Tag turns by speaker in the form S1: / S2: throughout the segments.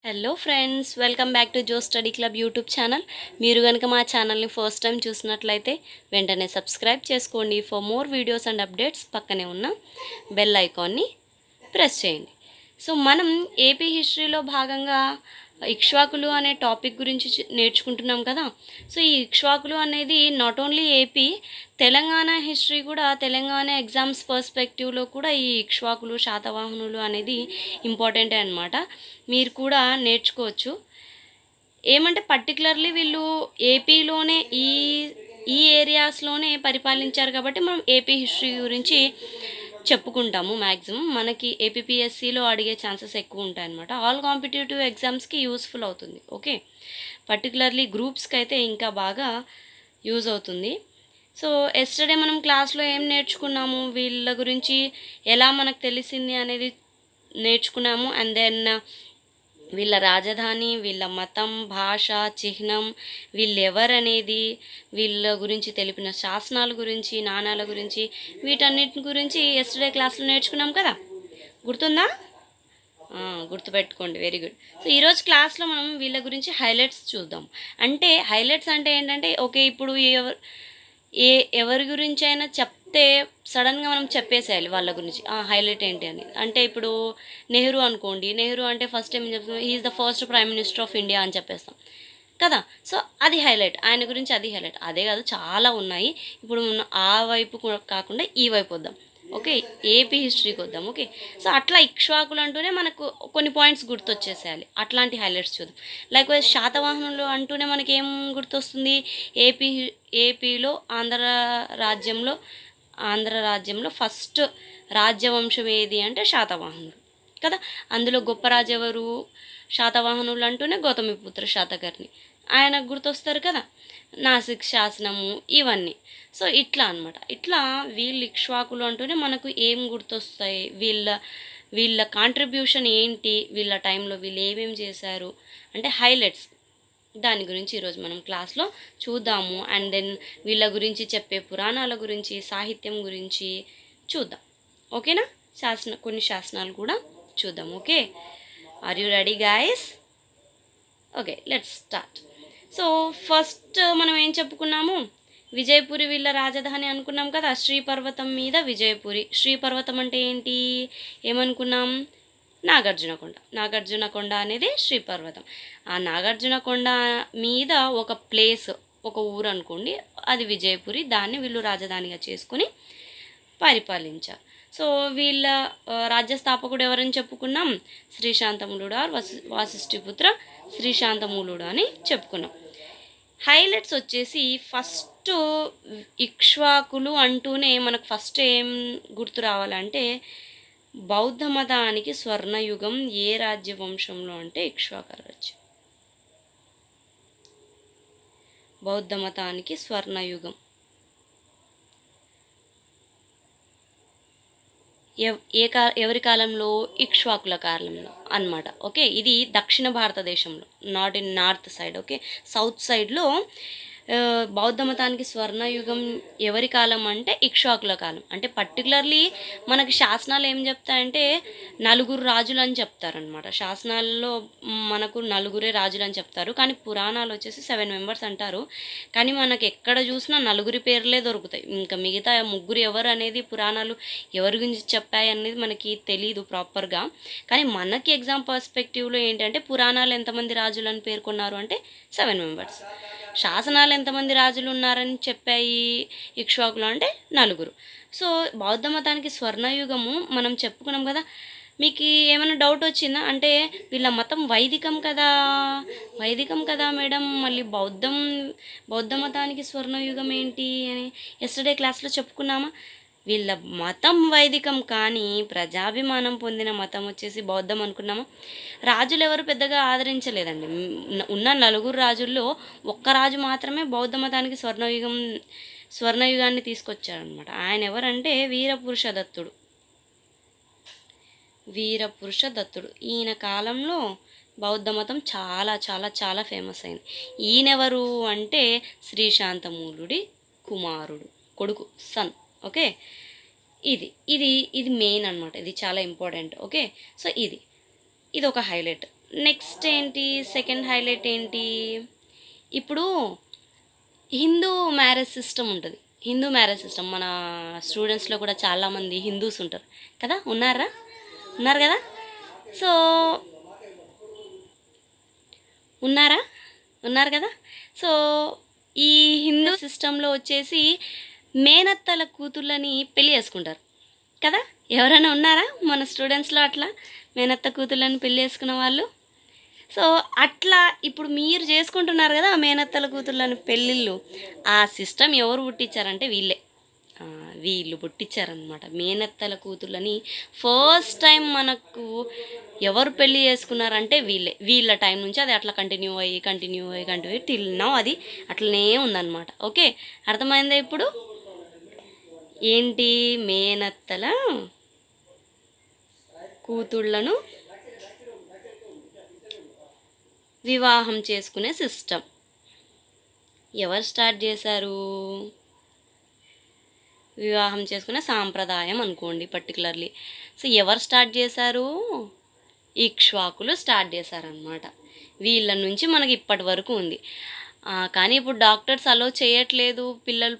S1: Hello friends, welcome back to Jo study club YouTube channel. మీరు కనుక మా ఛానల్ని ఫస్ట్ టైం చూసినట్లయితే వెంటనే సబ్స్క్రైబ్ చేసుకోండి. For more videos and updates పక్కనే ఉన్న బెల్ ఐకాన్ని ప్రెస్ చేయండి. సో మనం ఏపీ హిస్టరీలో భాగంగా ఇక్ష్వాకులు అనే టాపిక్ గురించి నేర్చుకుంటున్నాం కదా. సో ఈ ఇక్ష్వాకులు అనేది not only AP, Telangana history కూడా, తెలంగాణ ఎగ్జామ్స్ పర్స్పెక్టివ్లో కూడా ఈ ఇక్ష్వాకులు, శాతవాహనులు అనేది ఇంపార్టెంటే అనమాట. మీరు కూడా నేర్చుకోవచ్చు. ఏమంటే పర్టికులర్లీ వీళ్ళు ఏపీలోనే ఈ ఈ ఏరియాస్లోనే పరిపాలించారు కాబట్టి మనం ఏపీ హిస్టరీ గురించి చెప్పుకుంటాము. మ్యాక్సిమం మనకి ఏపీపీఎస్సీలో అడిగే ఛాన్సెస్ ఎక్కువ ఉంటాయన్నమాట. ఆల్ కాంపిటేటివ్ ఎగ్జామ్స్కి యూస్ఫుల్ అవుతుంది. ఓకే, పర్టికులర్లీ గ్రూప్స్కి అయితే ఇంకా బాగా యూజ్ అవుతుంది. సో ఎస్టర్డే మనం క్లాస్లో ఏం నేర్చుకున్నాము, వీళ్ళ గురించి ఎలా మనకు తెలిసింది అనేది నేర్చుకున్నాము. అండ్ దెన్ వీళ్ళ రాజధాని, వీళ్ళ మతం, భాష, చిహ్నం, వీళ్ళెవరనేది, వీళ్ళ గురించి తెలిపిన శాసనాల గురించి, నాణాల గురించి, వీటన్నిటి గురించి ఎస్టర్డే క్లాస్లో నేర్చుకున్నాం కదా. గుర్తుందా? గుర్తుపెట్టుకోండి. Very good. సో ఈరోజు క్లాస్లో మనం వీళ్ళ గురించి హైలైట్స్ చూద్దాం. అంటే హైలైట్స్ అంటే ఏంటంటే, ఓకే ఇప్పుడు ఎవరి గురించి అయినా చెప్తే సడన్గా మనం చెప్పేసేయాలి వాళ్ళ గురించి హైలైట్ ఏంటి అని. అంటే ఇప్పుడు నెహ్రూ అనుకోండి, నెహ్రూ అంటే ఫస్ట్ టైం చెప్తాం is the first prime minister of India అని చెప్పేస్తాం కదా. సో అది హైలైట్, ఆయన గురించి అది హైలైట్. అదే కాదు, చాలా ఉన్నాయి. ఇప్పుడు మనం ఆ వైపు కాకుండా ఈ వైపు వద్దాం. ఓకే, ఏపీ హిస్టరీకి వద్దాం. ఓకే, సో అట్లా ఇక్ష్వాకులు అంటూనే మనకు కొన్ని పాయింట్స్ గుర్తొచ్చేసేయాలి. అట్లాంటి హైలైట్స్ చూద్దాం. లైక్ వైజ్ శాతవాహనులు అంటూనే మనకి ఏం గుర్తొస్తుంది? ఏపీలో ఆంధ్ర రాజ్యంలో ఫస్ట్ రాజ్యవంశం ఏది అంటే శాతవాహనులు కదా. అందులో గొప్ప రాజు ఎవరు? శాతవాహనులు అంటూనే గౌతమిపుత్ర శాతకర్ణి, ఆయనకు గుర్తొస్తారు కదా. నాసిక్ శాసనము, ఇవన్నీ. సో ఇట్లా అనమాట. ఇట్లా వీళ్ళు ఇక్ష్వాకులు అంటూనే మనకు ఏం గుర్తొస్తాయి, వీళ్ళ కాంట్రిబ్యూషన్ ఏంటి, వీళ్ళ టైంలో వీళ్ళు ఏమేమి చేశారు అంటే హైలైట్స్. దాని గురించి ఈరోజు మనం క్లాస్లో చూద్దాము. అండ్ దెన్ వీళ్ళ గురించి చెప్పే పురాణాల గురించి, సాహిత్యం గురించి చూద్దాం. ఓకేనా? కొన్ని శాసనాలు కూడా చూద్దాం. Okay, are you ready guys? Okay, let's start. So first మనం ఏం చెప్పుకున్నాము? విజయపురి వీళ్ళ రాజధాని అనుకున్నాం కదా. శ్రీపర్వతం మీద విజయపురి. శ్రీపర్వతం అంటే ఏంటి? ఏమనుకున్నాం? నాగార్జునకొండ అనేది శ్రీపర్వతం. ఆ నాగార్జునకొండ మీద ఒక ప్లేస్, ఒక ఊరు అనుకోండి, అది విజయపురి. దాన్ని వీళ్ళు రాజధానిగా చేసుకుని పరిపాలించారు. సో వీళ్ళ రాజ్యస్థాపకుడు ఎవరని చెప్పుకున్నాం? శ్రీశాంతమూలుడు ఆర్ వాసిష్ఠిపుత్ర శ్రీశాంతమూలుడు అని చెప్పుకున్నాం. హైలైట్స్ వచ్చేసి ఫస్ట్ ఇక్ష్వాకులు అంటూనే మనకు ఫస్ట్ ఏం గుర్తు రావాలంటే, బౌద్ధ మతానికి స్వర్ణయుగం ఏ రాజ్యవంశంలో అంటే ఇక్ష్వాక రాజ్యం. బౌద్ధ మతానికి స్వర్ణయుగం ఎవరి కాలంలో? ఇక్ష్వాకుల కాలంలో అన్నమాట. ఓకే, ఇది దక్షిణ భారతదేశంలో, not in north side. Okay, south సైడ్లో బౌద్ధ మతానికి స్వర్ణయుగం ఎవరి కాలం అంటే ఇక్ష్వాకుల కాలం. అంటే పర్టికులర్లీ మనకి శాసనాలు ఏం చెప్తాయంటే నలుగురు రాజులు అని చెప్తారనమాట. శాసనాల్లో మనకు నలుగురే రాజులు అని చెప్తారు, కానీ పురాణాలు వచ్చేసి 7 మెంబర్స్ అంటారు. కానీ మనకి ఎక్కడ చూసినా నలుగురి పేర్లే దొరుకుతాయి. ఇంకా మిగతా ముగ్గురు ఎవరు అనేది పురాణాలు ఎవరి గురించి చెప్పాయి అనేది మనకి తెలీదు ప్రాపర్గా. కానీ మనకి ఎగ్జామ్ పర్స్పెక్టివ్లో ఏంటంటే పురాణాలు ఎంతమంది రాజులను పేర్కొన్నారు అంటే 7 మెంబర్స్. శాసనాలు ఎంతమంది రాజులు ఉన్నారని చెప్పాయి ఇక్ష్వాకులు అంటే నలుగురు. సో బౌద్ధ మతానికి స్వర్ణయుగము మనం చెప్పుకున్నాం కదా. మీకు ఏమైనా డౌట్ వచ్చిందా? అంటే వీళ్ళ మతం వైదికం కదా మేడం, మళ్ళీ బౌద్ధ మతానికి స్వర్ణయుగం ఏంటి అని ఎస్టర్డే క్లాస్లో చెప్పుకున్నామా? వీళ్ళ మతం వైదికం, కానీ ప్రజాభిమానం పొందిన మతం వచ్చేసి బౌద్ధం అనుకున్నామా? రాజులు ఎవరు పెద్దగా ఆదరించలేదండి. ఉన్న నలుగురు రాజుల్లో ఒక్క రాజు మాత్రమే బౌద్ధ మతానికి స్వర్ణయుగాన్ని తీసుకొచ్చారనమాట. ఆయన ఎవరంటే వీరపురుష దత్తుడు. ఈయన కాలంలో బౌద్ధ మతం చాలా చాలా చాలా ఫేమస్ అయింది. ఈయనెవరు అంటే శ్రీశాంతమూలుడి కొడుకు, సన్. ఓకే, ఇది మెయిన్ అనమాట. ఇది చాలా ఇంపార్టెంట్. ఓకే, సో ఇది ఒక హైలైట్. నెక్స్ట్ ఏంటి, సెకండ్ హైలైట్ ఏంటి, ఇప్పుడు హిందూ మ్యారేజ్ సిస్టమ్ ఉంటుంది. హిందూ మ్యారేజ్ సిస్టమ్ మన స్టూడెంట్స్లో కూడా చాలామంది హిందూస్ ఉంటారు కదా, ఉన్నారు కదా. సో ఉన్నారు కదా. సో ఈ హిందూ సిస్టంలో వచ్చేసి మేనత్తల కూతుళ్ళని పెళ్ళి చేసుకుంటారు కదా. ఎవరైనా ఉన్నారా మన స్టూడెంట్స్లో అట్లా మేనత్త కూతుళ్ళని పెళ్ళి చేసుకున్న వాళ్ళు? సో అట్లా ఇప్పుడు మీరు చేసుకుంటున్నారు కదా ఆ మేనత్తల కూతుళ్ళని పెళ్ళిళ్ళు. ఆ సిస్టమ్ ఎవరు పుట్టించారంటే వీళ్ళు పుట్టించారనమాట. మేనత్తల కూతుళ్ళని ఫస్ట్ టైం మనకు ఎవరు పెళ్ళి చేసుకున్నారంటే వీళ్ళ టైం నుంచి అది అట్లా కంటిన్యూ అయ్యి టిల్ నౌ అది అట్లనే ఉందన్నమాట. ఓకే, అర్థమైందా ఇప్పుడు? ఏంటి, మేనత్తల కూతుళ్ళను వివాహం చేసుకునే సిస్టమ్ ఎవరు స్టార్ట్ చేశారు? వివాహం చేసుకునే సాంప్రదాయం అనుకోండి పర్టికులర్లీ. సో ఎవరు స్టార్ట్ చేశారు? ఇక్ష్వాకులు స్టార్ట్ చేశారనమాట. వీళ్ళ నుంచి మనకి ఇప్పటి వరకు ఉంది. కానీ ఇప్పుడు డాక్టర్స్ అలో చేయట్లేదు.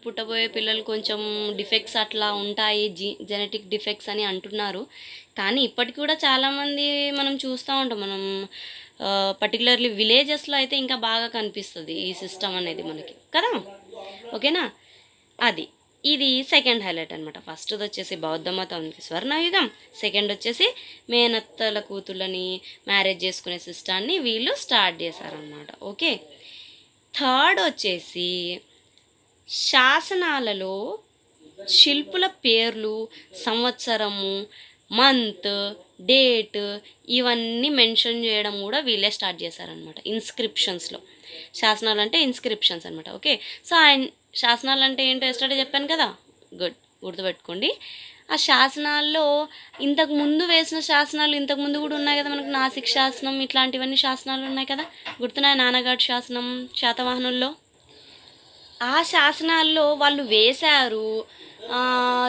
S1: పుట్టబోయే పిల్లలు కొంచెం డిఫెక్ట్స్ అట్లా ఉంటాయి, జెనెటిక్ డిఫెక్ట్స్ అని అంటున్నారు. కానీ ఇప్పటికి కూడా చాలామంది మనం చూస్తూ ఉంటాం. మనం పర్టికులర్లీ విలేజెస్లో అయితే ఇంకా బాగా కనిపిస్తుంది ఈ సిస్టమ్ అనేది మనకి కదా. ఓకేనా, ఇది సెకండ్ హైలైట్ అనమాట. ఫస్ట్ది వచ్చేసి బౌద్ధ మతానికి స్వర్ణయుగం, సెకండ్ వచ్చేసి మేనత్తల కూతుళ్ళని మ్యారేజ్ చేసుకునే సిస్టాన్ని వీళ్ళు స్టార్ట్ చేశారనమాట. ఓకే, థర్డ్ వచ్చేసి శాసనాలలో శిల్పుల పేర్లు, సంవత్సరము, మంత్, డేట్ ఇవన్నీ మెన్షన్ చేయడం కూడా వీళ్ళే స్టార్ట్ చేశారనమాట ఇన్స్క్రిప్షన్స్లో. శాసనాలు అంటే ఇన్స్క్రిప్షన్స్ అనమాట. ఓకే, సో శాసనాలు అంటే ఏంటో ఎస్టర్డే చెప్పాను కదా, గుర్తుపెట్టుకోండి. ఆ శాసనాల్లో ఇంతకు ముందు వేసిన శాసనాలు ఇంతకు ముందు కూడా ఉన్నాయి కదా మనకు. నాసిక్ శాసనం ఇట్లాంటివన్నీ శాసనాలు ఉన్నాయి కదా, గుర్తున్నాయి? నాన్నగారి శాసనం శాతవాహనుల్లో. ఆ శాసనాల్లో వాళ్ళు వేశారు,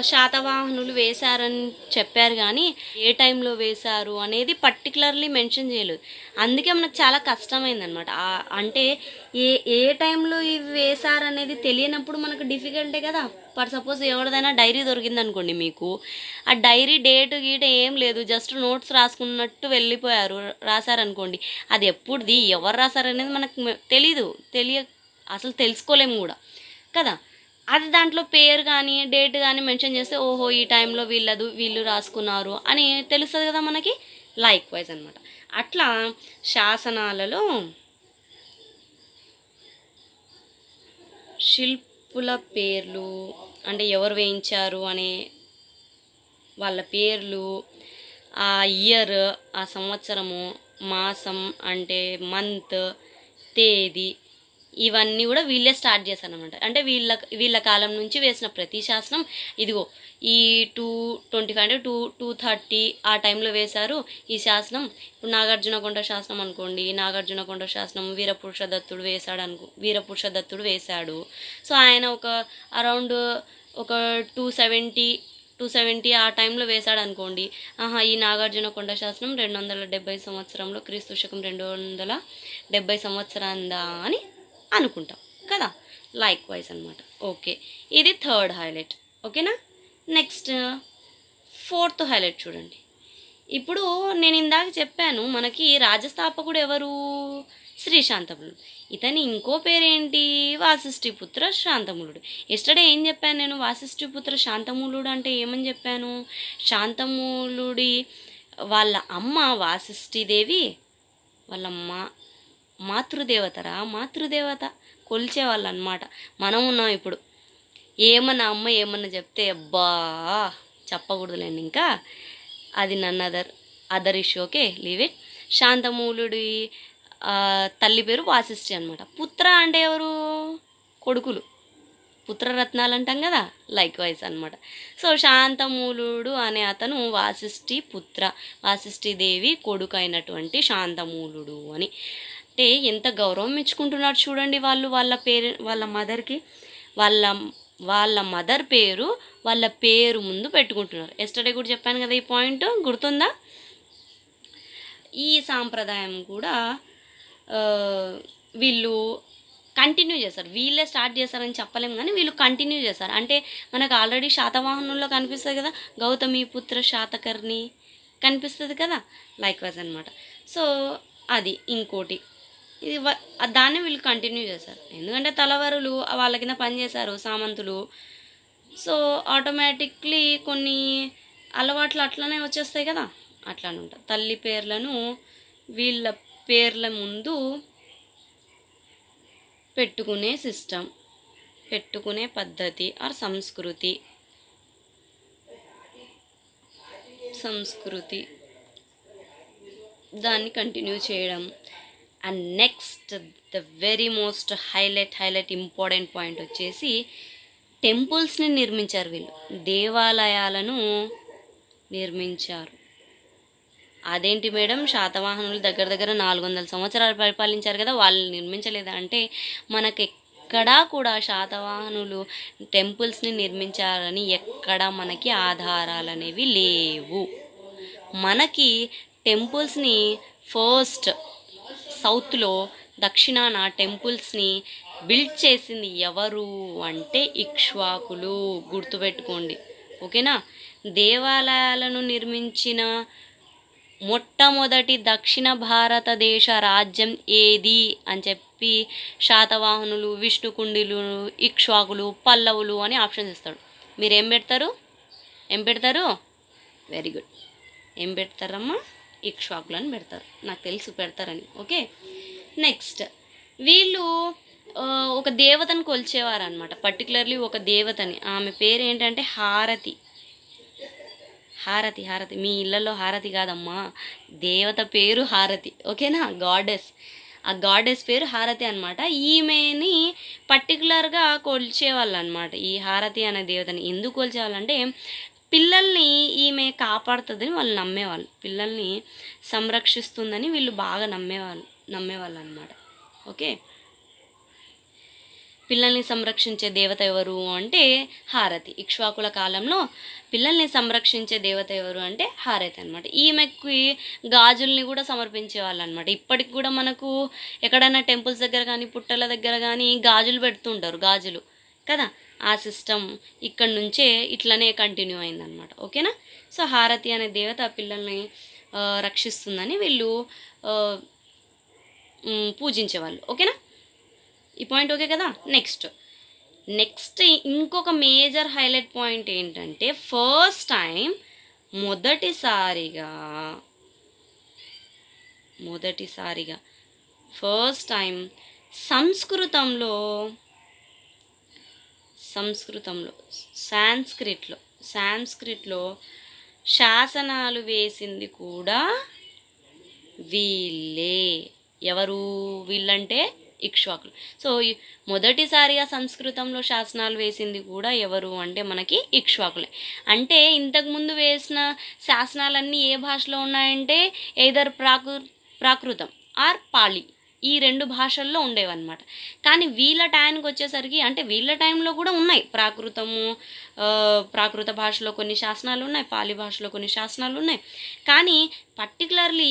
S1: శాతవాహనులు వేశారని చెప్పారు, కానీ ఏ టైంలో వేశారు అనేది పర్టికులర్లీ మెన్షన్ చేయలేదు. అందుకే మనకు చాలా కష్టమైందనమాట. అంటే ఏ టైంలో ఇవి వేశారనేది తెలియనప్పుడు మనకు డిఫికల్టే కదా. ఫర్ సపోజ్ ఎవరిదైనా డైరీ దొరికిందనుకోండి మీకు, ఆ డైరీ డేట్ గీట ఏం లేదు, జస్ట్ నోట్స్ రాసుకున్నట్టు రాశారనుకోండి, అది ఎప్పుడుది, ఎవరు రాశారనేది మనకు అసలు తెలుసుకోలేము కూడా కదా. అది దాంట్లో పేరు కానీ డేట్ కానీ మెన్షన్ చేస్తే ఓహో ఈ టైంలో వీళ్ళు రాసుకున్నారు అని తెలుస్తుంది కదా మనకి. లైక్ వైజ్ అనమాట. అట్లా శాసనాలలో శిల్పుల పేర్లు అంటే ఎవరు వేయించారు అనే వాళ్ళ పేర్లు, ఆ ఇయర్, ఆ సంవత్సరము, మాసం అంటే మంత్, తేదీ, ఇవన్నీ కూడా వీళ్ళే స్టార్ట్ చేశారనమాట. అంటే వీళ్ళ కాలం నుంచి వేసిన ప్రతి శాసనం ఇదిగో ఈ 225 అంటే 230 ఆ టైంలో వేశారు ఈ శాసనం. ఇప్పుడు నాగార్జునకొండ శాసనం అనుకోండి, నాగార్జునకొండ శాసనం వీరపురుష దత్తుడు వేశాడు. సో ఆయన ఒక అరౌండ్ ఒక 270 ఆ టైంలో వేశాడు అనుకోండి. ఈ నాగార్జునకొండ శాసనం 270 సంవత్సరంలో, క్రీస్తు శకం 270 సంవత్సరాందా అని అనుకుంటాం కదా. లైక్ వైజ్ అనమాట. ఓకే, ఇది థర్డ్ హైలైట్. ఓకేనా, నెక్స్ట్ ఫోర్త్ హైలైట్ చూడండి. ఇప్పుడు నేను ఇందాక చెప్పాను మనకి రాజస్థాపకుడు ఎవరు? శ్రీ శాంతములుడు. ఇతని ఇంకో పేరేంటి? వాసిష్ఠిపుత్ర శాంతమూలుడు. ఎస్టర్డే ఏం చెప్పాను నేను? వాసిష్ఠిపుత్ర శాంతమూలుడు అంటే ఏమని చెప్పాను? శాంతమూలుడి వాళ్ళ అమ్మ వాసిష్ఠిదేవి, వాళ్ళ మాతృదేవత కొలిచేవాళ్ళు అనమాట. మనం ఉన్నాం ఇప్పుడు. ఏమన్నా అమ్మ ఏమన్నా చెప్తే అబ్బా చెప్పకూడదులేండి, ఇంకా అది నన్ను other issue. Okay, leave it. శాంతమూలుడి తల్లి పేరు వాసిష్ఠి అనమాట. పుత్ర అంటే ఎవరు? కొడుకులు, పుత్రరత్నాలు అంటాం కదా, లైక్ వైజ్ అనమాట. సో శాంతమూలుడు అనే అతను వాసిష్ఠిదేవి కొడుకు అయినటువంటి శాంతమూలుడు అని. అంటే ఎంత గౌరవం ఇచ్చుకుంటున్నారు చూడండి వాళ్ళు. వాళ్ళ మదర్కి వాళ్ళ మదర్ పేరు వాళ్ళ పేరు ముందు పెట్టుకుంటున్నారు. ఎస్టర్డే కూడా చెప్పాను కదా ఈ పాయింట్, గుర్తుందా? ఈ సాంప్రదాయం కూడా వీళ్ళు కంటిన్యూ చేస్తారు. వీళ్ళే స్టార్ట్ చేస్తారని చెప్పలేము కానీ వీళ్ళు కంటిన్యూ చేస్తారు. అంటే మనకు ఆల్రెడీ శాతవాహనుల్లో కనిపిస్తుంది కదా, గౌతమి పుత్ర శాతకర్ణి కనిపిస్తుంది కదా, లైక్ వైజ్ అనమాట. సో అది ఇంకోటి, ఇది దాన్ని వీళ్ళు కంటిన్యూ చేశారు. ఎందుకంటే తలవారులు వాళ్ళ కింద పనిచేశారు సామంతులు. సో ఆటోమేటిక్లీ కొన్ని అలవాట్లు అట్లనే వచ్చేస్తాయి కదా, అట్లానే ఉంటాయి. తల్లి పేర్లను వీళ్ళ పేర్ల ముందు పెట్టుకునే సిస్టమ్, పెట్టుకునే పద్ధతి ఆర్ సంస్కృతి దాన్ని కంటిన్యూ చేయడం. And next the very most highlight important point వచ్చేసి టెంపుల్స్ని నిర్మించారు వీళ్ళు, దేవాలయాలను నిర్మించారు. అదేంటి మేడం, శాతవాహనులు దగ్గర దగ్గర 400 సంవత్సరాలు పరిపాలించారు కదా, వాళ్ళు నిర్మించలేదా అంటే మనకు ఎక్కడా కూడా శాతవాహనులు టెంపుల్స్ని నిర్మించారని ఎక్కడా మనకి ఆధారాలు అనేవి లేవు. మనకి టెంపుల్స్ని ఫస్ట్ సౌత్లో దక్షిణాన టెంపుల్స్ని బిల్డ్ చేసింది ఎవరు అంటే ఇక్ష్వాకులు, గుర్తుపెట్టుకోండి. ఓకేనా. దేవాలయాలను నిర్మించిన మొట్టమొదటి దక్షిణ భారతదేశ రాజ్యం ఏది అని చెప్పి శాతవాహనులు, విష్ణుకుండిలు, ఇక్ష్వాకులు, పల్లవులు అని ఆప్షన్స్ ఇస్తాడు. మీరు ఏం పెడతారు? Very good. ఏం పెడతారమ్మా? ఇక్ష్వాకులు అని పెడతారు. నాకు తెలుసు పెడతారని. ఓకే. నెక్స్ట్ వీళ్ళు ఒక దేవతను కొలిచేవారు అనమాట. పర్టికులర్లీ ఒక దేవతని, ఆమె పేరు ఏంటంటే హారతి. మీ ఇళ్ళల్లో హారతి కాదమ్మా, దేవత పేరు హారతి. ఓకేనా, గాడెస్. ఆ గాడెస్ పేరు హారతి అనమాట. ఈమెని పర్టికులర్గా కొలిచేవాళ్ళు అనమాట. ఈ హారతి అనే దేవతని ఎందుకు కొలిచేవాళ్ళంటే పిల్లల్ని ఈమె కాపాడుతుందని వాళ్ళు నమ్మేవాళ్ళు, పిల్లల్ని సంరక్షిస్తుందని వీళ్ళు బాగా నమ్మేవాళ్ళు అనమాట. ఓకే. పిల్లల్ని సంరక్షించే దేవత ఎవరు అంటే హారతి. ఇక్ష్వాకుల కాలంలో పిల్లల్ని సంరక్షించే దేవత ఎవరు అంటే హారతి అనమాట. ఈమెకి గాజుల్ని కూడా సమర్పించేవాళ్ళు అనమాట. ఇప్పటికి కూడా మనకు ఎక్కడైనా టెంపుల్స్ దగ్గర కానీ పుట్టల దగ్గర కానీ గాజులు పెడుతుంటారు, గాజులు కదా. ఆ సిస్టమ్ ఇక్కడి నుంచే ఇట్లనే కంటిన్యూ అయిందనమాట. ఓకేనా. సో హారతి అనే దేవత పిల్లల్ని రక్షిస్తుందని వీళ్ళు పూజించేవాళ్ళు. ఓకేనా, ఈ పాయింట్ ఓకే కదా. నెక్స్ట్ ఇంకొక మేజర్ హైలైట్ పాయింట్ ఏంటంటే ఫస్ట్ టైం సంస్కృతంలో సాంస్క్రిట్లో శాసనాలు వేసింది కూడా వీళ్ళే. ఎవరు వీళ్ళంటే ఇక్ష్వాకులు. సో మొదటిసారిగా సంస్కృతంలో శాసనాలు వేసింది కూడా ఎవరు అంటే మనకి ఇక్ష్వాకులే. అంటే ఇంతకుముందు వేసిన శాసనాలన్నీ ఏ భాషలో ఉన్నాయంటే ఎయిదర్ ప్రాకృతం ఆర్ పాళీ, ఈ 2 భాషల్లో ఉండేవన్నమాట. కానీ వీళ్ళ టైంకి వచ్చేసరికి, అంటే వీళ్ళ టైంలో కూడా ఉన్నాయి ప్రాకృత భాషలో కొన్ని శాసనాలు ఉన్నాయి, పాలి భాషలో కొన్ని శాసనాలు ఉన్నాయి. కానీ పర్టికులర్లీ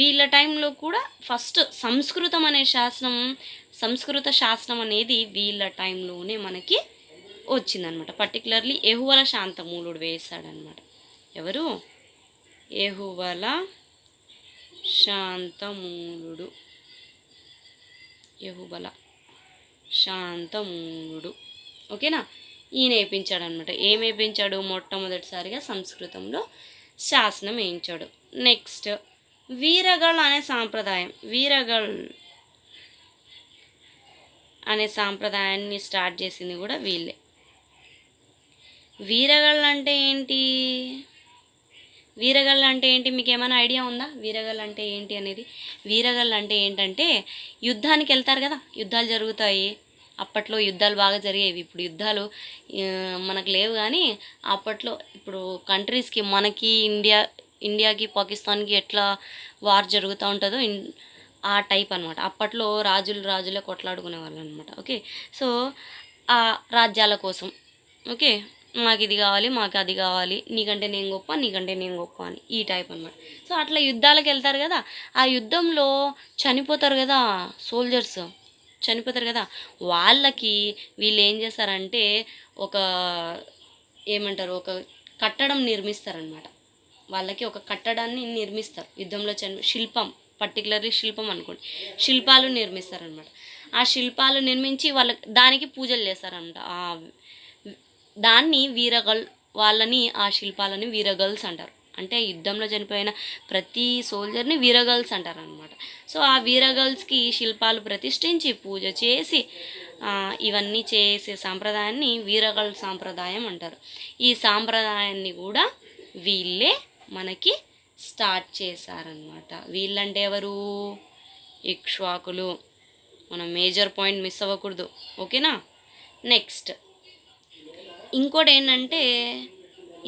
S1: వీళ్ళ టైంలో కూడా ఫస్ట్ సంస్కృత శాసనం అనేది వీళ్ళ టైంలోనే మనకి వచ్చిందనమాట. పర్టికులర్లీ యెహువల శాంతమూలుడు వేశాడనమాట. ఎవరు? యెహువల శాంతమూలుడు. ఓకేనా. ఈయన వేయించాడనమాట. ఏం వేయించాడు? మొట్టమొదటిసారిగా సంస్కృతంలో శాసనం వేయించాడు. నెక్స్ట్ వీరగల్ అనే సాంప్రదాయాన్ని స్టార్ట్ చేసింది కూడా వీళ్ళే. వీరగల్ అంటే ఏంటి మీకు ఏమైనా ఐడియా ఉందా? వీరగల్ అంటే ఏంటి అనేది? వీరగల్ అంటే ఏంటంటే యుద్ధానికి వెళ్తారు కదా, యుద్ధాలు జరుగుతాయి. అప్పట్లో యుద్ధాలు బాగా జరిగేవి. ఇప్పుడు యుద్ధాలు మనకు లేవు కానీ అప్పట్లో ఇప్పుడు కంట్రీస్కి, మనకి ఇండియాకి పాకిస్తాన్కి ఎట్లా వార్ జరుగుతూ ఉంటుందో ఆ టైప్ అనమాట. అప్పట్లో రాజులే కొట్లాడుకునే వాళ్ళు అనమాట. ఓకే. సో ఆ రాజ్యాల కోసం, ఓకే, మాకు ఇది కావాలి, మాకు అది కావాలి, నీకంటే నేను గొప్ప, నీకంటే నేను గొప్ప అని ఈ టైప్ అనమాట. సో అట్లా యుద్ధాలకు వెళ్తారు కదా, ఆ యుద్ధంలో చనిపోతారు కదా సోల్జర్స్, చనిపోతారు కదా, వాళ్ళకి వీళ్ళు ఏం చేస్తారంటే ఒక ఏమంటారు, ఒక కట్టడం నిర్మిస్తారనమాట. వాళ్ళకి ఒక కట్టడాన్ని నిర్మిస్తారు యుద్ధంలో శిల్పం, పర్టికులర్లీ శిల్పం అనుకోండి, శిల్పాలు నిర్మిస్తారనమాట. ఆ శిల్పాలు నిర్మించి వాళ్ళకి దానికి పూజలు చేస్తారనమాట. దాన్ని వీరగల్ వాళ్ళని, ఆ శిల్పాలని వీరగల్స్ అంటారు. అంటే యుద్ధంలో చనిపోయిన ప్రతి సోల్జర్ని వీరగల్స్ అంటారు అనమాట. సో ఆ వీరగల్స్కి శిల్పాలు ప్రతిష్ఠించి పూజ చేసి ఇవన్నీ చేసే సాంప్రదాయాన్ని వీరగల్ సాంప్రదాయం అంటారు. ఈ సాంప్రదాయాన్ని కూడా వీళ్ళే మనకి స్టార్ట్ చేశారనమాట. వీళ్ళంటే ఎవరు? ఇక్ష్వాకులు. మనం మేజర్ పాయింట్ మిస్ అవ్వకూడదు, ఓకేనా. నెక్స్ట్ ఇంకోటి ఏంటంటే,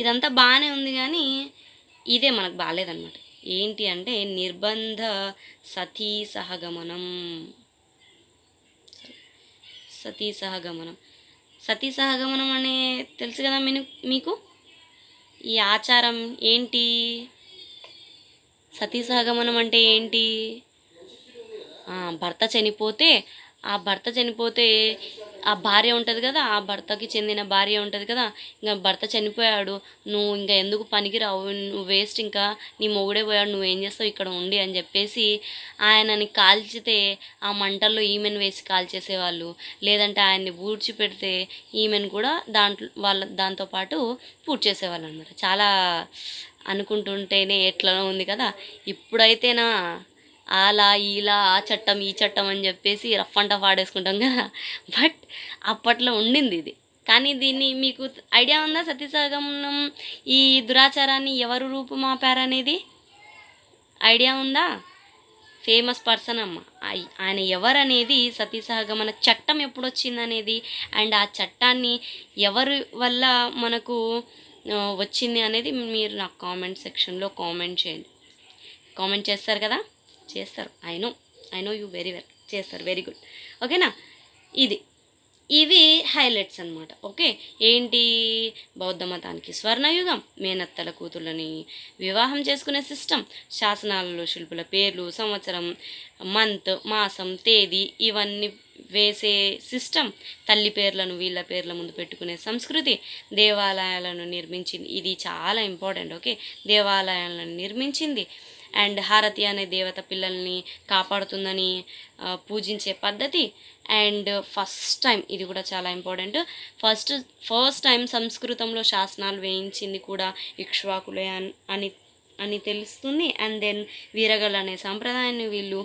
S1: ఇదంతా బాగానే ఉంది కానీ ఇదే మనకు బాగాలేదన్నమాట. ఏంటి అంటే నిర్బంధ సతీ సహగమనం. సతీ సహగమనం, సతీ సహగమనం అనే తెలుసు కదా మీకు. ఈ ఆచారం ఏంటి? సతీ సహగమనం అంటే ఏంటి? భర్త చనిపోతే ఆ భార్య ఉంటుంది కదా, ఆ భర్తకి చెందిన భార్య ఉంటుంది కదా, ఇంకా భర్త చనిపోయాడు, నువ్వు ఇంకా ఎందుకు పనికిరావు, నువ్వు వేస్ట్, ఇంకా నీ మొగుడే పోయాడు, నువ్వేం చేస్తావు ఇక్కడ ఉండి అని చెప్పేసి ఆయనని కాల్చితే ఆ మంటల్లో ఈమెను వేసి కాల్చేసేవాళ్ళు. లేదంటే ఆయన్ని పూడ్చిపెడితే ఈమెను కూడా దాంతోపాటు పూడ్చేసేవాళ్ళు అనమాట. చాలా అనుకుంటుంటేనే ఎట్లనో ఉంది కదా. ఇప్పుడైతేనా అలా ఇలా ఆ చట్టం ఈ చట్టం అని చెప్పేసి రఫ్ అండ్ టఫ్ ఆడేసుకుంటాం కదా, బట్ అప్పట్లో ఉండింది ఇది. కానీ దీన్ని మీకు ఐడియా ఉందా? సతీసహగమనం ఈ దురాచారాన్ని ఎవరు రూపుమాపారనేది ఐడియా ఉందా? ఫేమస్ పర్సన్ అమ్మ. ఆయన ఎవరనేది, సతీసహగమన చట్టం ఎప్పుడు వచ్చిందనేది, అండ్ ఆ చట్టాన్ని ఎవరి వల్ల మనకు వచ్చింది అనేది మీరు నాకు కామెంట్ సెక్షన్లో కామెంట్ చేయండి. కామెంట్ చేస్తారు కదా, చేస్తారు. I know you very well, చేస్తారు. వెరీ గుడ్, ఓకేనా. ఇవి హైలైట్స్ అనమాట. ఓకే, ఏంటి? బౌద్ధ మతానికి స్వర్ణయుగం, మేనత్తల కూతుళ్ళని వివాహం చేసుకునే సిస్టమ్, శాసనాలలో శిల్పుల పేర్లు, సంవత్సరం, మంత్, మాసం, తేదీ ఇవన్నీ వేసే సిస్టమ్, తల్లి పేర్లను వీళ్ళ పేర్ల ముందు పెట్టుకునే సంస్కృతి, దేవాలయాలను నిర్మించింది. ఇది చాలా ఇంపార్టెంట్. ఓకే, దేవాలయాలను నిర్మించింది. అండ్ హారతి అనే దేవత పిల్లల్ని కాపాడుతుందని పూజించే పద్ధతి. అండ్ ఫస్ట్ టైం, ఇది కూడా చాలా ఇంపార్టెంట్, ఫస్ట్ టైం సంస్కృతంలో శాసనాలు వేయించింది కూడా ఇక్ష్వాకులే అని తెలుస్తుంది. అండ్ దెన్ వీరగల్ అనే సాంప్రదాయాన్ని వీళ్ళు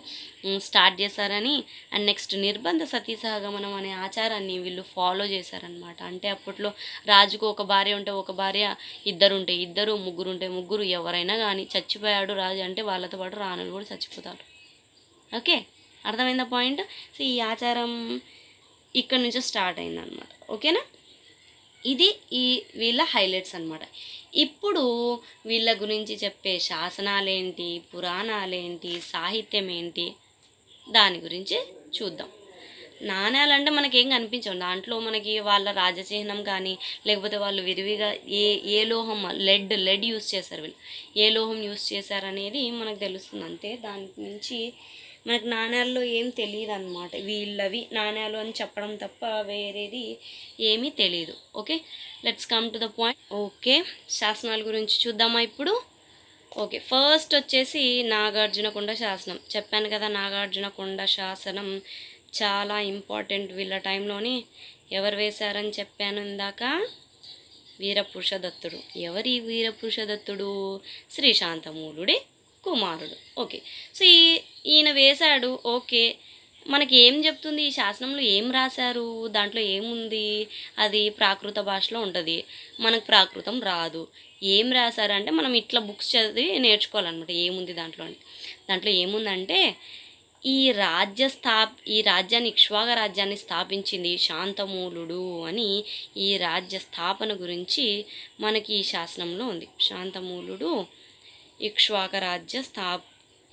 S1: స్టార్ట్ చేశారని, అండ్ నెక్స్ట్ నిర్బంధ సతీ సహగమనం అనే ఆచారాన్ని వీళ్ళు ఫాలో చేశారనమాట. అంటే అప్పట్లో రాజుకు ఒక భార్య ఉంటే ఒక భార్య, ఇద్దరు, ముగ్గురు ఉంటే ముగ్గురు, ఎవరైనా కానీ చచ్చిపోయాడు రాజు అంటే వాళ్ళతో పాటు రాణులు కూడా చచ్చిపోతారు. ఓకే, అర్థమైందా పాయింట్? సో ఈ ఆచారం ఇక్కడ నుంచే స్టార్ట్ అయిందనమాట. ఓకేనా. ఇది వీళ్ళ హైలైట్స్ అనమాట. ఇప్పుడు వీళ్ళ గురించి చెప్పే శాసనాలేంటి, పురాణాలేంటి, సాహిత్యం ఏంటి, దాని గురించి చూద్దాం. నాణ్యాలు అంటే మనకేం కనిపించవు, దాంట్లో మనకి వాళ్ళ రాజచిహ్నం కానీ, లేకపోతే వాళ్ళు విరివిగా ఏ లోహం, లెడ్ యూస్ చేశారు, వీళ్ళు ఏ లోహం యూస్ చేశారనేది మనకు తెలుస్తుంది అంతే. దాని నుంచి మనకు నాణ్యాల్లో ఏం తెలియదు అనమాట. వీళ్ళవి నాణ్యాలు అని చెప్పడం తప్ప వేరేది ఏమీ తెలియదు. Okay, let's come to the point. Okay, శాసనాల గురించి చూద్దామా ఇప్పుడు? ఓకే, ఫస్ట్ వచ్చేసి నాగార్జునకొండ శాసనం. చెప్పాను కదా, నాగార్జునకొండ శాసనం చాలా ఇంపార్టెంట్. వీళ్ళ టైంలోని ఎవరు వేశారని చెప్పాను ఇందాక, వీరపురుషదత్తుడు. ఎవరి వీరపురుషదత్తుడు? శ్రీశాంతమూలుడి కుమారుడు. ఓకే, సో ఈయన వేశాడు. ఓకే, మనకి ఏం చెప్తుంది ఈ శాసనంలో, ఏం రాశారు, దాంట్లో ఏముంది? అది ప్రాకృత భాషలో ఉంటుంది, మనకు ప్రాకృతం రాదు. ఏం రాశారంటే మనం ఇట్లా బుక్స్ చదివి నేర్చుకోవాలన్నమాట. ఏముంది దాంట్లో ఏముందంటే, ఈ రాజ్యాన్ని, ఇక్ష్వాక రాజ్యాన్ని స్థాపించింది శాంతమూలుడు అని, ఈ రాజ్య స్థాపన గురించి మనకి ఈ శాసనంలో ఉంది. శాంతమూలుడు ఇక్ష్వాక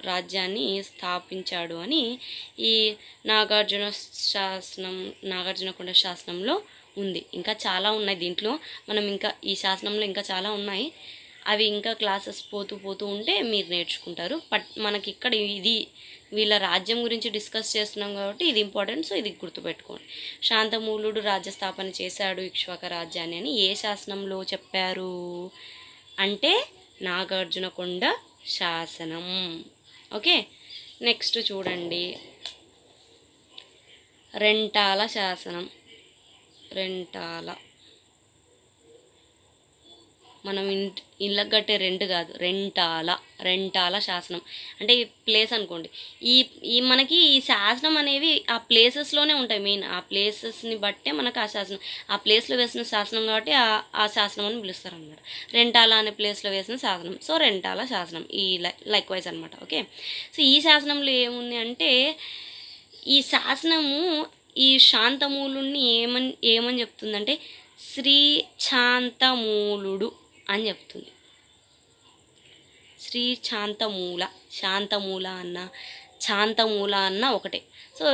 S1: రాజ్యాన్ని స్థాపించాడు అని ఈ నాగార్జునకొండ శాసనంలో ఉంది. ఇంకా చాలా ఉన్నాయి దీంట్లో, మనం ఇంకా ఈ శాసనంలో ఇంకా చాలా ఉన్నాయి. అవి ఇంకా క్లాసెస్ పోతూ పోతూ ఉంటే మీరు నేర్చుకుంటారు. మనకి ఇక్కడ ఇది వీళ్ళ రాజ్యం గురించి డిస్కస్ చేస్తున్నాం కాబట్టి ఇది ఇంపార్టెంట్. సో ఇది గుర్తుపెట్టుకోండి. శాంతమూలుడు రాజ్యస్థాపన చేశాడు ఇక్ష్వాక రాజ్యాన్ని అని ఏ శాసనంలో చెప్పారు అంటే నాగార్జునకొండ శాసనం. ఓకే, నెక్స్ట్ చూడండి, రెంటాల శాసనం. రెంటాల మనం ఇళ్ళకి కట్టే రెంట్ కాదు, రెంటాల శాసనం అంటే ఈ ప్లేస్ అనుకోండి. ఈ మనకి ఈ శాసనం అనేవి ఆ ప్లేసెస్లోనే ఉంటాయి. మెయిన్ ఆ ప్లేసెస్ని బట్టే మనకు ఆ శాసనం, ఆ ప్లేస్లో వేసిన శాసనం కాబట్టి ఆ శాసనం అని పిలుస్తారు అనమాట. రెంటాల అనే ప్లేస్లో వేసిన శాసనం, సో రెంటాల శాసనం ఈ లైక్ వైజ్ అనమాట. ఓకే, సో ఈ శాసనంలో ఏముంది అంటే ఈ శాసనము ఈ శాంతమూలుని ఏమని చెప్తుందంటే శ్రీ శాంతమూలుడు అని చెప్తుంది. శ్రీ శాంతమూల, శాంతమూల అన్న శాంతమూల అన్న ఒకటే. సో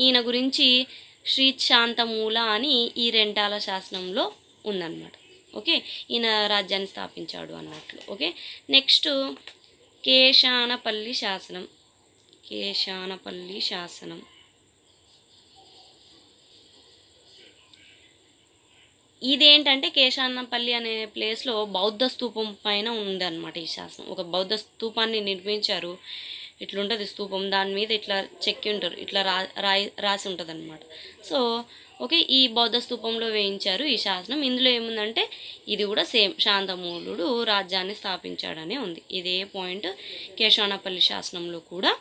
S1: ఈయన గురించి శ్రీ శాంతమూల అని ఈ రెంటాల శాసనంలో ఉందన్నమాట. ఓకే, ఈయన రాజ్యాన్ని స్థాపించాడు అన్నట్లు. ఓకే, నెక్స్ట్ కేశానపల్లి శాసనం. కేశానపల్లి శాసనం ఇదేంటంటే కేశానపల్లి అనే ప్లేస్లో బౌద్ధ స్తూపం పైన ఉందన్నమాట ఈ శాసనం. ఒక బౌద్ధ స్తూపాన్ని నిర్మించారు. ఇట్లుంటుంది స్తూపం, దాని మీద ఇట్లా చెక్కి ఉంటారు, ఇట్లా రాసి ఉంటుంది అనమాట. సో ఓకే, ఈ బౌద్ధ స్తూపంలో వేయించారు ఈ శాసనం. ఇందులో ఏముందంటే ఇది కూడా సేమ్ శాంతమూలుడు రాజ్యాన్ని స్థాపించాడనే ఉంది. ఇదే పాయింట్ కేశానపల్లి శాసనంలో కూడా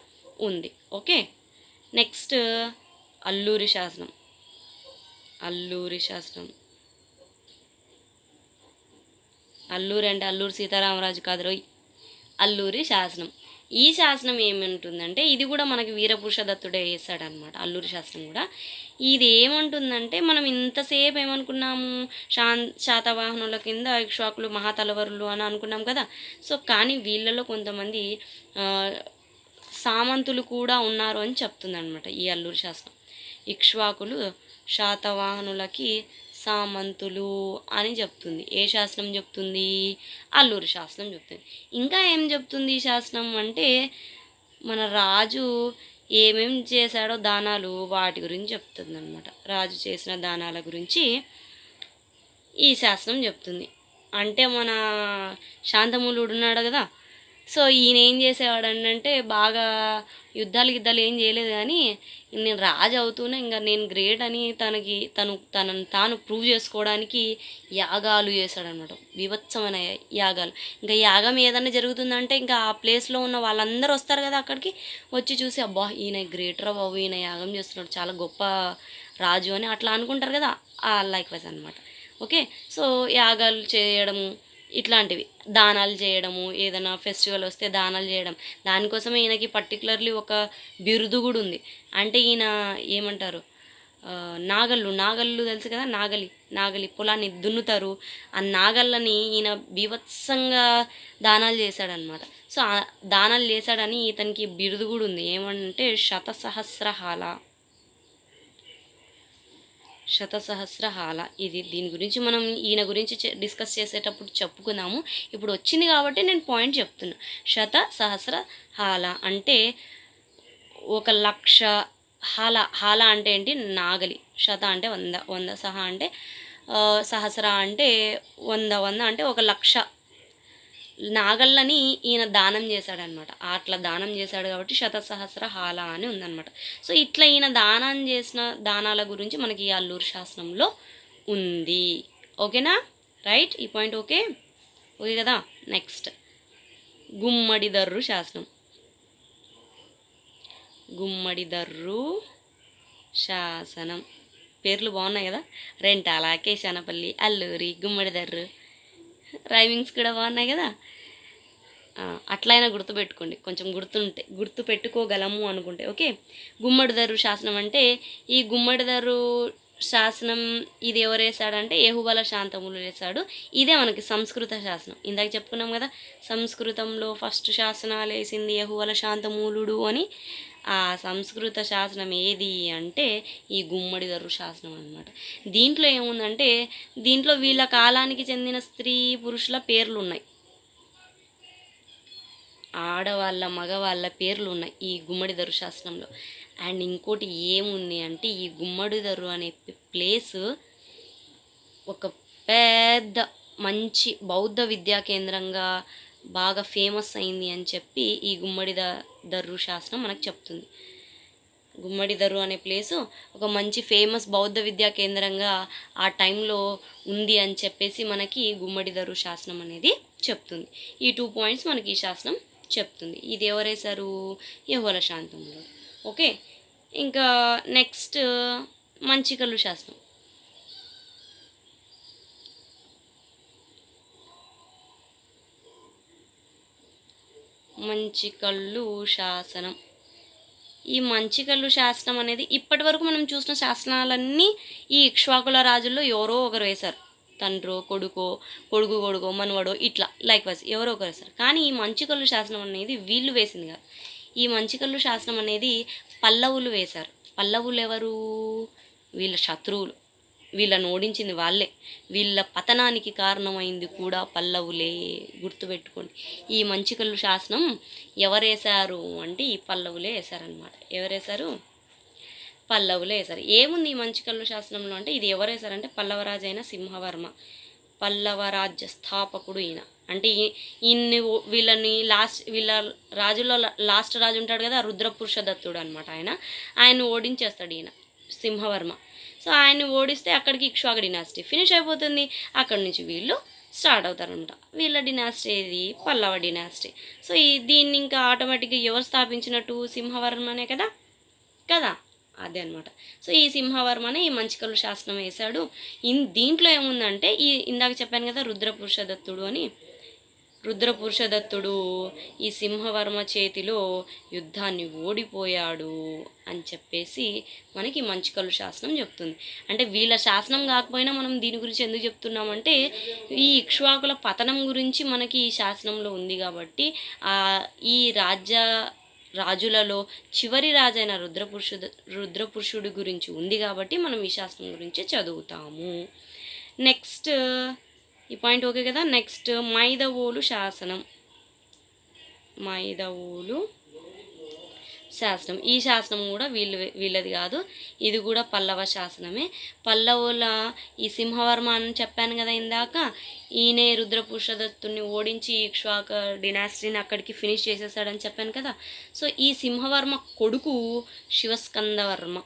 S1: ఉంది. ఓకే, నెక్స్ట్ అల్లూరి శాసనం. అల్లూరి శాసనం, అల్లూరి అంటే అల్లూరి సీతారామరాజు కాదు రోయ్, అల్లూరి శాసనం. ఈ శాసనం ఏమంటుందంటే ఇది కూడా మనకి వీరపురుష దత్తుడే వేసాడనమాట. అల్లూరి శాసనం కూడా ఇది ఏమంటుందంటే మనం ఇంతసేపు ఏమనుకున్నాము శాతవాహనుల కింద ఇక్ష్వాకులు మహాతలవరులు అని అనుకున్నాం కదా. సో కానీ వీళ్ళలో కొంతమంది సామంతులు కూడా ఉన్నారు అని చెప్తుందనమాట ఈ అల్లూరి శాసనం. ఇక్ష్వాకులు శాతవాహనులకి సామంతులు అని చెప్తుంది. ఏ శాసనం చెప్తుంది? అల్లూరి శాసనం చెప్తుంది. ఇంకా ఏం చెప్తుంది ఈ శాసనం అంటే మన రాజు ఏమేం చేశాడో దానాలు, వాటి గురించి చెప్తుంది అనమాట. రాజు చేసిన దానాల గురించి ఈ శాసనం చెప్తుంది. అంటే మన శాంతమూలుడు ఉన్నాడు కదా, సో ఈయన ఏం చేసేవాడు అంటే బాగా యుద్ధాలు ఏం చేయలేదు, కానీ నేను రాజు అవుతూనే ఇంకా నేను గ్రేట్ అని తనను తాను ప్రూవ్ చేసుకోవడానికి యాగాలు చేశాడనమాట. బీభత్సమైన యాగాలు. ఇంకా యాగం ఏదైనా జరుగుతుందంటే ఇంకా ఆ ప్లేస్లో ఉన్న వాళ్ళందరూ వస్తారు కదా అక్కడికి, వచ్చి చూసి అబ్బా ఈయన గ్రేటరా బాబు, ఈయన యాగం చేస్తున్నాడు, చాలా గొప్ప రాజు అని అట్లా అనుకుంటారు కదా, లైక్ వైజ్ అనమాట. ఓకే, సో యాగాలు చేయడము ఇట్లాంటివి, దానాలు చేయడము, ఏదైనా ఫెస్టివల్ వస్తే దానాలు చేయడం, దానికోసమే ఈయనకి పర్టికులర్లీ ఒక బిరుదు కూడా ఉంది. అంటే ఈయన ఏమంటారు, నాగళ్ళు తెలుసు కదా, నాగలి పొలాన్ని దున్నుతారు. ఆ నాగళ్ళని ఈయన బీభత్సంగా దానాలు చేశాడనమాట. సో ఆ దానాలు చేశాడని ఇతనికి బిరుదు కూడా ఉంది. ఏమంటే శతసహస్రహాల. ఇది దీని గురించి మనం ఈయన గురించి డిస్కస్ చేసేటప్పుడు చెప్పుకున్నాము. ఇప్పుడు వచ్చింది కాబట్టి నేను పాయింట్ చెప్తున్నా. శతసహస్రహాల అంటే 1,00,000 హాల అంటే ఏంటి, నాగలి. శత అంటే 100, సహ అంటే సహస్ర అంటే 100 అంటే 1,00,000 నాగళ్ళని ఈయన దానం చేశాడనమాట. అట్లా దానం చేశాడు కాబట్టి శతసహస్ర హాల అని ఉందన్నమాట. సో ఇట్లా ఈయన దానం చేసిన దానాల గురించి మనకి ఈ అల్లూరి శాసనంలో ఉంది. ఓకేనా, రైట్, ఈ పాయింట్ ఓకే కదా. నెక్స్ట్ గుమ్మడిదర్రు శాసనం. గుమ్మడిదర్రు శాసనం పేర్లు బాగున్నాయి కదా, రెంటాల, కేశానపల్లి, అల్లూరి, గుమ్మడిదర్రు, రైమింగ్స్ కూడా బాగున్నాయి కదా. అట్లయినా గుర్తుపెట్టుకోండి, కొంచెం గుర్తు పెట్టుకోగలము అనుకుంటే. ఓకే, గుమ్మడిదర్రు శాసనం అంటే ఈ గుమ్మడిదర్రు శాసనం ఇది ఎవరు వేశాడంటే ఏహుబల శాంతమూలుడు వేశాడు. ఇదే మనకి సంస్కృత శాసనం. ఇందాక చెప్పుకున్నాం కదా, సంస్కృతంలో ఫస్ట్ శాసనాలు వేసింది ఏహుబల శాంతమూలుడు అని. ఆ సంస్కృత శాసనం ఏది అంటే ఈ గుమ్మడి దర్రు శాసనం అనమాట. దీంట్లో ఏముందంటే దీంట్లో వీళ్ళ కాలానికి చెందిన స్త్రీ పురుషుల పేర్లు ఉన్నాయి, ఆడవాళ్ళ మగవాళ్ళ పేర్లు ఉన్నాయి ఈ గుమ్మడి దర్రు శాసనంలో. అండ్ ఇంకోటి ఏముంది అంటే ఈ గుమ్మడి దర్రు అనే ప్లేస్ ఒక పెద్ద మంచి బౌద్ధ విద్యా కేంద్రంగా బాగా ఫేమస్ అయింది అని చెప్పి ఈ గుమ్మడి దర్రు శాసనం మనకు చెప్తుంది. గుమ్మడి దర్రు అనే ప్లేసు ఒక మంచి ఫేమస్ బౌద్ధ విద్యా కేంద్రంగా ఆ టైంలో ఉంది అని చెప్పేసి మనకి గుమ్మడి దర్రు శాసనం అనేది చెప్తుంది. ఈ 2 పాయింట్స్ మనకి ఈ శాసనం చెప్తుంది. ఇది ఎవరేశారు? యెహోల శాంతములు. ఓకే, ఇంకా నెక్స్ట్ మంచికల్లు శాసనం. మంచికల్లు శాసనం. ఈ మంచికల్లు శాసనం అనేది ఇప్పటి వరకు మనం చూసిన శాసనాలన్నీ ఈ ఇక్ష్వాకుల రాజుల్లో ఎవరో ఒకరు వేశారు. తండ్రో కొడుకో మనవడో ఇట్లా లైక్ వైజ్ ఎవరో ఒకరు వేశారు. కానీ ఈ మంచికల్లు శాసనం అనేది వీళ్ళు వేసింది కాదు. ఈ మంచికల్లు శాసనం అనేది పల్లవులు వేశారు. పల్లవులు ఎవరు? వీళ్ళ శత్రువులు. వీళ్ళని ఓడించింది వాళ్ళే. వీళ్ళ పతనానికి కారణమైంది కూడా పల్లవులే, గుర్తుపెట్టుకోండి. ఈ మంచికల్లు శాసనం ఎవరేశారు అంటే ఈ పల్లవులే వేశారనమాట. ఎవరేశారు? పల్లవులే వేశారు. ఏముంది ఈ మంచికల్లు శాసనంలో అంటే ఇది ఎవరు వేశారంటే పల్లవరాజు అయిన సింహవర్మ, పల్లవ రాజ్య స్థాపకుడు ఈయన. అంటే ఈయన్ని వీళ్ళ రాజుల్లో లాస్ట్ రాజు ఉంటాడు కదా, రుద్రపురుషదత్తుడు అనమాట. ఆయన ఓడించేస్తాడు ఈయన సింహవర్మ. సో ఆయన్ని ఓడిస్తే అక్కడికి ఇక్ష్వాకు డినాసిటీ ఫినిష్ అయిపోతుంది. అక్కడి నుంచి వీళ్ళు స్టార్ట్ అవుతారనమాట. వీళ్ళ డినాసిటీ ఏది? పల్లవ డినాసిటీ. సో దీన్ని ఇంకా ఆటోమేటిక్గా ఎవరు స్థాపించినట్టు? సింహవర్మనే కదా అదే అనమాట. సో ఈ సింహవర్మనే ఈ మంచికల్లు శాసనం వేశాడు. దీంట్లో ఏముందంటే ఇందాక చెప్పాను కదా రుద్రపురుషదత్తుడు అని. రుద్రపురుషదత్తుడు ఈ సింహవర్మ చేతిలో యుద్ధాన్ని ఓడిపోయాడు అని చెప్పేసి మనకి మంచికల్లు శాసనం చెప్తుంది. అంటే వీళ్ళ శాసనం కాకపోయినా మనం దీని గురించి ఎందుకు చెప్తున్నామంటే ఈ ఇక్ష్వాకుల పతనం గురించి మనకి ఈ శాసనంలో ఉంది కాబట్టి ఈ రాజులలో చివరి రాజైన రుద్రపురుషుడి గురించి ఉంది కాబట్టి మనం ఈ శాసనం గురించి చదువుతాము. నెక్స్ట్ ఈ పాయింట్ ఓకే కదా. నెక్స్ట్ మైదవోలు శాసనం. మైదవోలు శాసనం. ఈ శాసనం కూడా వీళ్ళది కాదు, ఇది కూడా పల్లవ శాసనమే. పల్లవుల ఈ సింహవర్మ అని చెప్పాను కదా ఇందాక, ఈయనే రుద్రపురుషదత్తుని ఓడించి ఇక్ష్వాక డినాసిటీని అక్కడికి ఫినిష్ చేసేసాడని చెప్పాను కదా. సో ఈ సింహవర్మ కొడుకు శివస్కందవర్మ.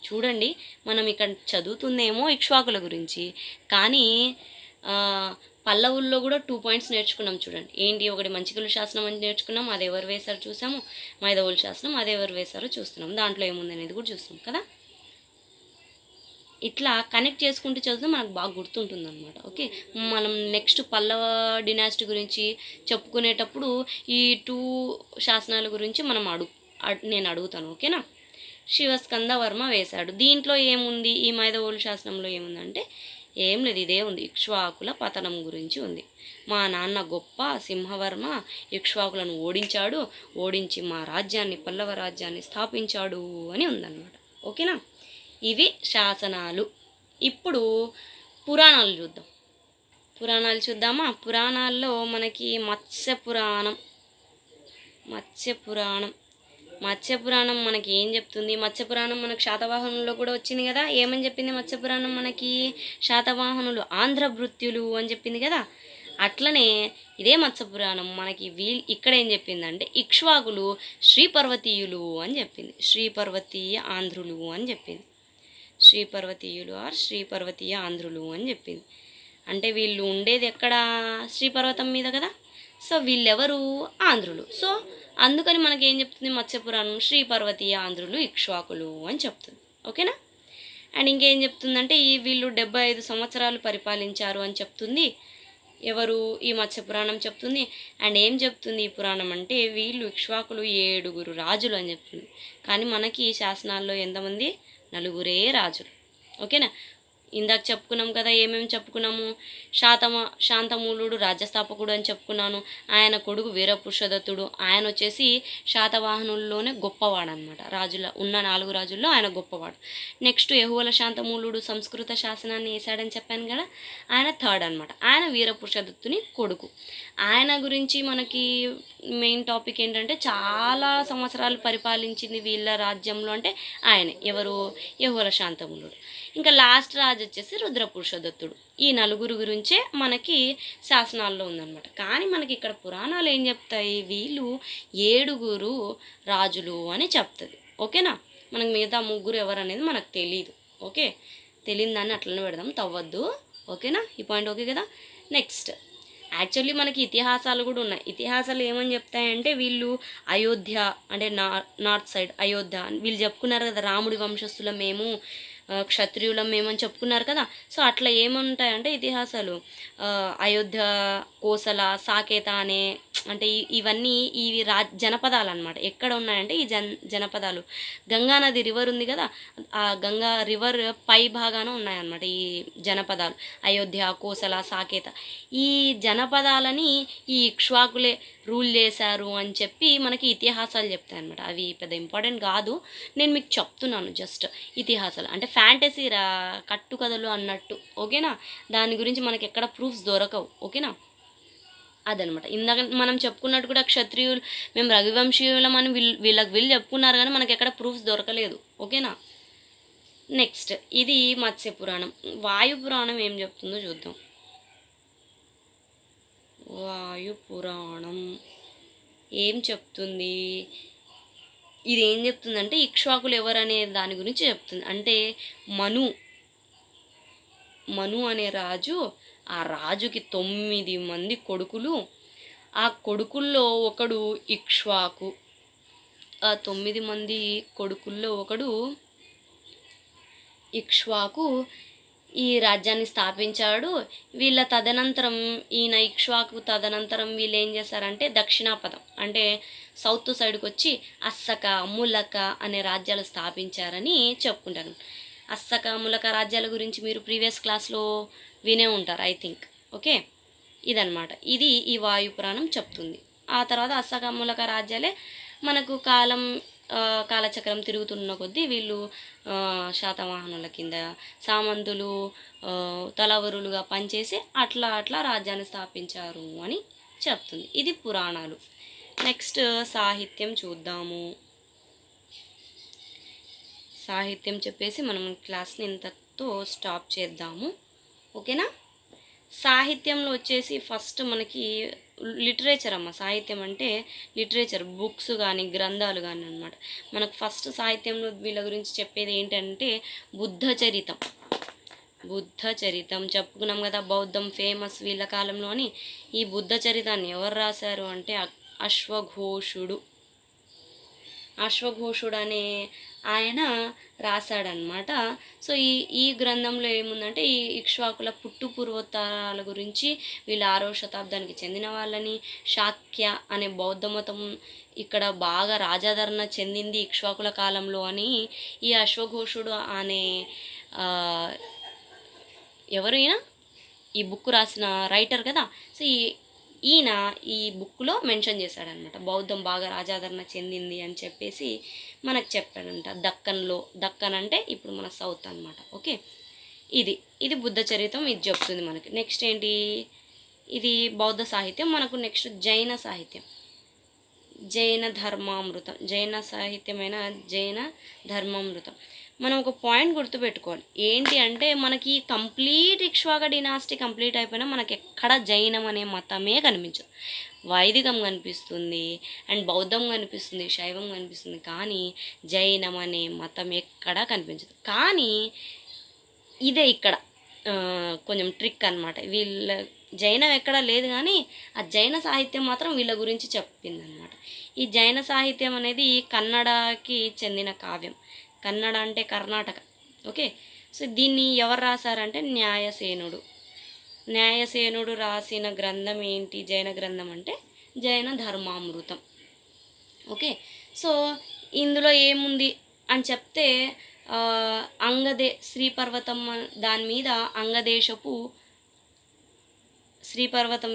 S1: చూడండి, మనం ఇక్కడ చదువుతుందేమో ఇక్ష్వాకుల గురించి, కానీ పల్లవుల్లో కూడా 2 పాయింట్స్ నేర్చుకున్నాం. చూడండి ఏంటి, ఒకటి మంచికల్లు శాసనం అని నేర్చుకున్నాం, అది ఎవరు వేశారో చూసాము. మైదవోలు శాసనం అది ఎవరు వేశారో చూస్తున్నాం, దాంట్లో ఏముంది అనేది కూడా చూస్తున్నాం కదా. ఇట్లా కనెక్ట్ చేసుకుంటూ చదివితే మనకు బాగా గుర్తుంటుంది అనమాట. ఓకే, మనం నెక్స్ట్ పల్లవ డినాసిటీ గురించి చెప్పుకునేటప్పుడు ఈ 2 శాసనాల గురించి నేను అడుగుతాను. ఓకేనా. శివస్కందవర్మ వేశాడు. దీంట్లో ఏముంది? ఈ మైదవోలు శాసనంలో ఏముందంటే ఏం లేదు, ఇదే ఉంది, ఇక్ష్వాకుల పతనం గురించి ఉంది. మా నాన్న గొప్ప సింహవర్మ ఇక్ష్వాకులను ఓడించి మా రాజ్యాన్ని, పల్లవ రాజ్యాన్ని స్థాపించాడు అని ఉందన్నమాట. ఓకేనా. ఇవి శాసనాలు. ఇప్పుడు పురాణాలు చూద్దామా. పురాణాల్లో మనకి మత్స్యపురాణం మనకి ఏం చెప్తుంది? మత్స్యపురాణం మనకు శాతవాహనుల్లో కూడా వచ్చింది కదా. ఏమని చెప్పింది మత్స్యపురాణం మనకి? శాతవాహనులు ఆంధ్రభృత్యులు అని చెప్పింది కదా. అట్లనే ఇదే మత్స్యపురాణం మనకి ఇక్కడ ఏం చెప్పిందంటే ఇక్ష్వాకులు శ్రీపర్వతీయులు అని చెప్పింది. శ్రీపర్వతీయ ఆంధ్రులు అని చెప్పింది. శ్రీపర్వతీయ ఆంధ్రులు అని చెప్పింది. అంటే వీళ్ళు ఉండేది ఎక్కడ? శ్రీపర్వతం మీద కదా. సో వీళ్ళెవరు? ఆంధ్రులు. సో అందుకని మనకేం చెప్తుంది మత్స్యపురాణం? శ్రీపర్వతీయ ఆంధ్రులు ఇక్ష్వాకులు అని చెప్తుంది. ఓకేనా. అండ్ ఇంకేం చెప్తుందంటే వీళ్ళు 75 సంవత్సరాలు పరిపాలించారు అని చెప్తుంది. ఎవరు? ఈ మత్స్యపురాణం చెప్తుంది. అండ్ ఏం చెప్తుంది ఈ పురాణం అంటే వీళ్ళు ఇక్ష్వాకులు 7 రాజులు అని చెప్తుంది. కానీ మనకి ఈ శాసనాల్లో ఎంతమంది? 4 రాజులు. ఓకేనా. ఇందాక చెప్పుకున్నాం కదా, ఏమేమి చెప్పుకున్నాము. శాంతమూలుడు రాజ్యస్థాపకుడు అని చెప్పుకున్నాను. ఆయన కొడుకు వీరపురుషదత్తుడు, ఆయన వచ్చేసి శాతవాహనుల్లోనే గొప్పవాడు అనమాట. ఉన్న 4 రాజుల్లో ఆయన గొప్పవాడు. నెక్స్ట్ యెహువల శాంతమూలుడు సంస్కృత శాసనాన్ని వేసాడని చెప్పాను కదా, ఆయన థర్డ్ అనమాట. ఆయన వీరపురుషదత్తుని కొడుకు. ఆయన గురించి మనకి మెయిన్ టాపిక్ ఏంటంటే చాలా సంవత్సరాలు పరిపాలించింది వీళ్ళ రాజ్యంలో అంటే ఆయనే. ఎవరు? యెహువల శాంతమూలుడు. ఇంకా లాస్ట్ రాజు వచ్చేసి రుద్రపురుషదత్తుడు. ఈ 4 గురించే మనకి శాసనాల్లో ఉందన్నమాట. కానీ మనకి ఇక్కడ పురాణాలు ఏం చెప్తాయి, వీళ్ళు 7 రాజులు అని చెప్తుంది. ఓకేనా? మనకు మిగతా 3 ఎవరు అనేది మనకు తెలీదు. ఓకే, తెలియని దాన్ని అట్లనే పెడదాం, తవ్వద్దు. ఓకేనా? ఈ పాయింట్ ఓకే కదా. నెక్స్ట్, యాక్చువల్లీ మనకి ఇతిహాసాలు కూడా ఉన్నాయి. ఇతిహాసాలు ఏమని చెప్తాయంటే వీళ్ళు అయోధ్య అంటే నార్త్ సైడ్ అయోధ్య వీళ్ళు చెప్పుకున్నారు కదా, రాముడి వంశస్థులం మేము, క్షత్రియులం మేమని చెప్పుకున్నారు కదా. సో అట్లా ఏముంటాయంటే ఇతిహాసాలు, అయోధ్య, కోసల, సాకేత అనే అంటే ఇవన్నీ ఇవి జనపదాలు అనమాట. ఎక్కడ ఉన్నాయంటే ఈ జనపదాలు గంగా నది రివర్ ఉంది కదా, ఆ గంగా రివర్ పై భాగాన ఉన్నాయన్నమాట ఈ జనపదాలు. అయోధ్య, కోసల, సాకేత ఈ జనపదాలని ఈ ఇక్ష్వాకులే రూల్ చేశారు అని చెప్పి మనకి ఇతిహాసాలు చెప్తాయి అనమాట. అవి పెద్ద ఇంపార్టెంట్ కాదు, నేను మీకు చెప్తున్నాను జస్ట్. ఇతిహాసాలు అంటే ఫ్యాంటసీ కట్టుకథలు అన్నట్టు. ఓకేనా? దాని గురించి మనకి ఎక్కడ ప్రూఫ్స్ దొరకవు. ఓకేనా? అదనమాట. ఇందాక మనం చెప్పుకున్నట్టు కూడా క్షత్రియులు మేము రఘువంశీయులం అని వీళ్ళు చెప్పుకున్నారు, కానీ మనకి ఎక్కడ ప్రూఫ్స్ దొరకలేదు. ఓకేనా? నెక్స్ట్, ఇది మత్స్య పురాణం. వాయు పురాణం ఏం చెప్తుందో చూద్దాం. వాయు పురాణం ఏం చెప్తుంది? ఇది ఏం చెప్తుందంటే ఇక్ష్వాకులు ఎవరనే దాని గురించి చెప్తుంది. అంటే మను అనే రాజు, ఆ రాజుకి 9 మంది కొడుకులు. ఆ కొడుకుల్లో ఒకడు ఇక్ష్వాకు. ఆ 9 మంది కొడుకుల్లో ఒకడు ఇక్ష్వాకు ఈ రాజ్యాన్ని స్థాపించాడు. వీళ్ళ తదనంతరం ఈయన ఇక్ష్వాకు తదనంతరం వీళ్ళు ఏం చేశారంటే దక్షిణాపథం అంటే సౌత్ సైడ్కి వచ్చి అస్సక, ములక అనే రాజ్యాలు స్థాపించారని చెప్పుకుంటారు. అస్సక, ములక రాజ్యాల గురించి మీరు ప్రీవియస్ క్లాస్లో వినే ఉంటారు ఐ థింక్. ఓకే, ఇదన్నమాట. ఇది ఈ వాయు పురాణం చెప్తుంది. ఆ తర్వాత అస్సక, ములక రాజ్యాలే మనకు కాలచక్రం తిరుగుతున్న కొద్దీ వీళ్ళు శాతవాహనుల కింద సామంతులు తలవరులుగా పనిచేసి అట్లా రాజ్యాన్ని స్థాపించారు అని చెప్తుంది. ఇది పురాణాలు. నెక్స్ట్ సాహిత్యం చూద్దాము. సాహిత్యం చెప్పేసి మనం క్లాస్ని ఇంతతో స్టాప్ చేద్దాము. ఓకేనా? సాహిత్యంలో వచ్చేసి ఫస్ట్ మనకి లిటరేచర్ అమ్మ. సాహిత్యం అంటే లిటరేచర్, బుక్స్ కానీ గ్రంథాలు కానీ అనమాట. మనకు ఫస్ట్ సాహిత్యంలో వీళ్ళ గురించి చెప్పేది ఏంటంటే బుద్ధ చరితం చెప్పుకున్నాం కదా. బౌద్ధం ఫేమస్ వీళ్ళ కాలంలోని. ఈ బుద్ధ చరితాన్ని ఎవరు రాశారు అంటే అశ్వఘోషుడు అనే ఆయన రాశాడనమాట. సో ఈ గ్రంథంలో ఏముందంటే ఈ ఇక్ష్వాకుల పూర్వోత్తరాల గురించి, వీళ్ళ 6వ శతాబ్దానికి చెందిన వాళ్ళని, శాక్య అనే బౌద్ధ మతం ఇక్కడ బాగా రాజాదరణ చెందింది ఇక్ష్వాకుల కాలంలో అని ఈ అశ్వఘోషుడు అనే ఎవరు ఈయన ఈ బుక్ రాసిన రైటర్ కదా. సో ఈయన ఈ బుక్లో మెన్షన్ చేశాడనమాట. బౌద్ధం బాగా రాజాదరణ చెందింది అని చెప్పేసి మనకు చెప్పాడంట. దక్కన్ అంటే ఇప్పుడు మన సౌత్ అనమాట. ఓకే, ఇది బుద్ధ చరిత్రం, ఇది చెప్తుంది మనకి. నెక్స్ట్ ఏంటి? ఇది బౌద్ధ సాహిత్యం. మనకు నెక్స్ట్ జైన సాహిత్యం, జైన ధర్మామృతం. మనం ఒక పాయింట్ గుర్తుపెట్టుకోవాలి. ఏంటి అంటే మనకి కంప్లీట్ ఇక్ష్వాక డినాస్టీ కంప్లీట్ అయిపోయినా మనకి ఎక్కడ జైనం అనే మతమే కనిపించదు. వైదికం కనిపిస్తుంది అండ్ బౌద్ధం కనిపిస్తుంది, శైవం కనిపిస్తుంది, కానీ జైనం అనే మతం ఎక్కడా కనిపించదు. కానీ ఇదే ఇక్కడ కొంచెం ట్రిక్ అనమాట. వీళ్ళ జైనం ఎక్కడా లేదు, కానీ ఆ జైన సాహిత్యం మాత్రం వీళ్ళ గురించి చెప్పిందనమాట. ఈ జైన సాహిత్యం అనేది కన్నడకి చెందిన కావ్యం. కన్నడ అంటే కర్ణాటక. ఓకే, సో దీన్ని ఎవరు రాశారంటే న్యాయసేనుడు రాసిన గ్రంథం ఏంటి? జైన గ్రంథం అంటే జైన ధర్మామృతం. ఓకే, సో ఇందులో ఏముంది అని చెప్తే శ్రీపర్వతం దాని మీద అంగదేశపు శ్రీపర్వతం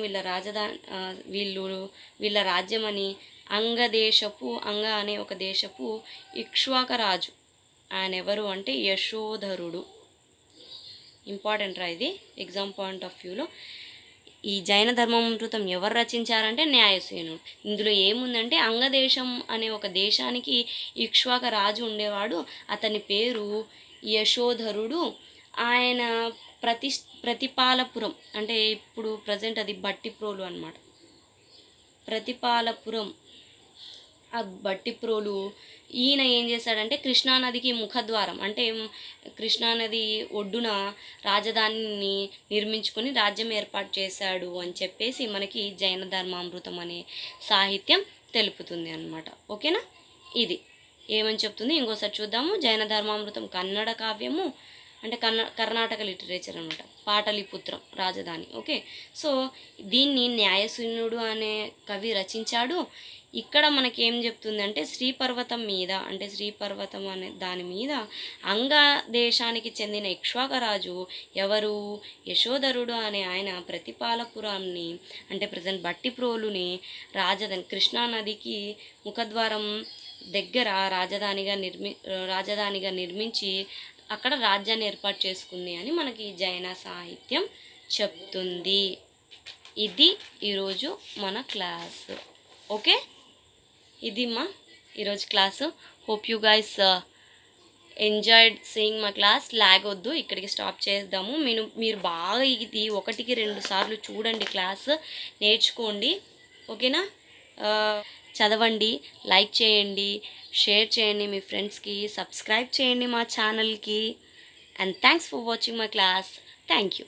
S1: వీళ్ళ రాజ్యమని అంగ అనే ఒక దేశపు ఇక్ష్వాక రాజు. ఆయన ఎవరు అంటే యశోధరుడు. ఇంపార్టెంట్ రా ఇది ఎగ్జామ్ పాయింట్ ఆఫ్ వ్యూలో. ఈ జైన ధర్మామృతం ఎవరు రచించారంటే న్యాయసేనుడు. ఇందులో ఏముందంటే అంగదేశం అనే ఒక దేశానికి ఇక్ష్వాక రాజు ఉండేవాడు. అతని పేరు యశోధరుడు. ఆయన ప్రతిపాలపురం అంటే ఇప్పుడు ప్రజెంట్ అది బట్టిప్రోలు అనమాట. ప్రతిపాలపురం ఆ బట్టిప్రోలు ఈయన ఏం చేశాడంటే కృష్ణానదికి ముఖద్వారం అంటే కృష్ణానది ఒడ్డున రాజధానిని నిర్మించుకొని రాజ్యం ఏర్పాటు చేశాడు అని చెప్పేసి మనకి జైన ధర్మామృతం అనే సాహిత్యం తెలుపుతుంది అన్నమాట. ఓకేనా? ఇది ఏమని చెప్తుంది ఇంకోసారి చూద్దాము. జైన ధర్మామృతం కన్నడ కావ్యము అంటే కర్ణాటక లిటరేచర్ అనమాట. పాటలిపుత్రం రాజధాని. ఓకే, సో దీన్ని న్యాయసేనుడు అనే కవి రచించాడు. ఇక్కడ మనకేం చెప్తుంది అంటే శ్రీపర్వతం మీద అంటే శ్రీపర్వతం అనే దాని మీద అంగ దేశానికి చెందిన ఇక్ష్వాకరాజు ఎవరు యశోధరుడు అనే ఆయన ప్రతిపాలపురాన్ని అంటే ప్రజెంట్ బట్టిప్రోలుని కృష్ణానదికి ముఖద్వారం దగ్గర రాజధానిగా నిర్మించి అక్కడ రాజ్యాన్ని ఏర్పాటు చేసుకుంది అని మనకి జైన సాహిత్యం చెప్తుంది. ఇది ఈరోజు మన క్లాస్. ఓకే, ఇది మా ఈరోజు class. Hope you guys enjoyed seeing my class. Lag వద్దు, ఇక్కడికి స్టాప్ చేద్దాము. మీరు బాగా ఇది 1-2 సార్లు చూడండి, క్లాస్ నేర్చుకోండి. ఓకేనా? చదవండి, లైక్ చేయండి, షేర్ చేయండి మీ ఫ్రెండ్స్కి, సబ్స్క్రైబ్ చేయండి మా ఛానల్కి. And thanks for watching my class. Thank you.